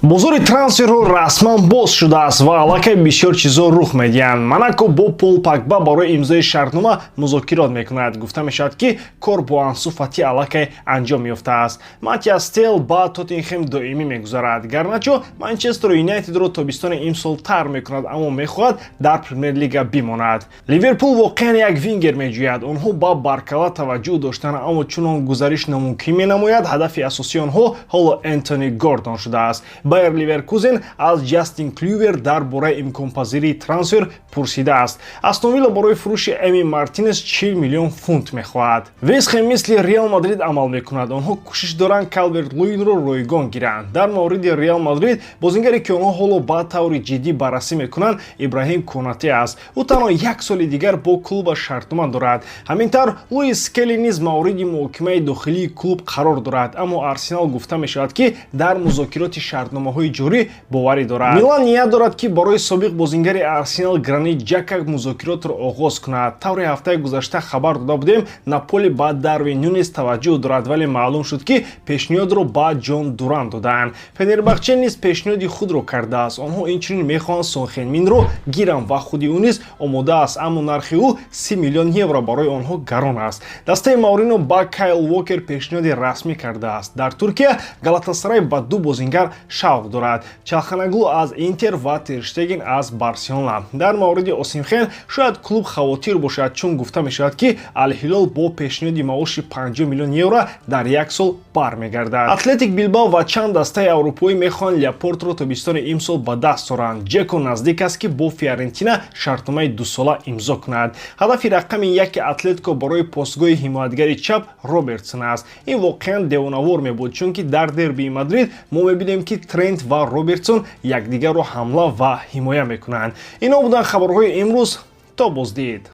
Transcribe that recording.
бозори трансферҳо расман боз шудааст ва аллакай бисёр чизҳо рух медиҳанд. Монако бо Пол Погба барои имзои шартнома музокирот мекунад. Гуфта мешавад ки кор бо Ансу Фати аллакай анҷом ёфтааст. Матиас Тел ба Тоттенхем доимӣ мегузарад. Гарначо Манчестер Юнайтедро тобистони имсол тарк мекунад, аммо мехоҳад дар Премер-лига бимонад. Ливерпул воқеан як вингер меҷӯяд. Онҳо ба Баркала таваҷҷӯҳ доштанд, аммо чунон гузариш намумкин менамояд. Ҳадафи асосии онҳо ҳоло Энтони Гордон шудааст. Байер Ливеркузен аз Ҷастин Клювер дар бораи имконпазирии трансфер пурсидааст. Астон Вилла барои фурӯши Эми Мартинес 40 миллион фунт мехоҳад. Вест Хэм мисли Реал Мадрид амал мекунад. Онҳо кӯшиш доранд Калверт-Луинро ройгон гиранд. Дар мавриди Реал Мадрид бозингаре ки онҳо ҳоло ба таври ҷиддӣ баррасӣ мекунанд Ибраҳим Конате аст. Ӯ танҳо як соли дигар бо клуба шартнома дорад. Ҳамин тавр Луис Скелли низ мавриди муҳокимаи дохилии клуб қарор дорад, аммо Арсенал гуфта мешавад ки дар музокироти шартномаҳои ҷорӣ боварӣ дорад. Милан ният дорад ки барои собиқ бозингари Арсенал Гранит Ҷака музокиротро оғоз кунад. Таври ҳафтаи гузашта хабар дода будем Наполи ба Дарвин Нунес таваҷҷӯҳ дорад, вале маълум шуд ки пешниҳодро ба Ҷон Дуран доданд. Фенербахче низ пешниҳоди худро кардааст. Онҳо инчунин мехоҳанд Сон Хен-минро гиранд ва худи ӯ низ омода аст, аммо нархи ӯ 30 миллион евро барои онҳо гарон аст. Дастаи Маурино ба Кайл Уокер пешниҳоди расмӣ кардааст. Дар Туркия Галатасарай ба ду бозингар шавқ дорад. Чалханаглу аз Интер ва Тер Штеген аз Барселона. Дар мавриди Осимхен шояд клуб хавотир бошад, чун гуфта мешавад ки Ал-Ҳилол бо пешниҳоди маоши 50 миллион евро дар як сол бармегардад. Атлетик Билбао ва чанд дастаи аврупоӣ мехоҳанд Ляпортро тобистони имсол ба даст оранд. Ҷеко наздик аст ки бо Фиорентина шартномаи дусола имзо кунад. Ҳадафи рақами яки Атлетико барои постгоҳи ҳимоятгари чап Робертсон аст. Ин воқеан девонавор мебуд, чунки дар дербии Мадрид мо мебинем ки Трент ва Робертсон якдигарро ҳамла ва ҳимоя мекунанд. Ино буданд хабарҳои имрӯз. То боздид.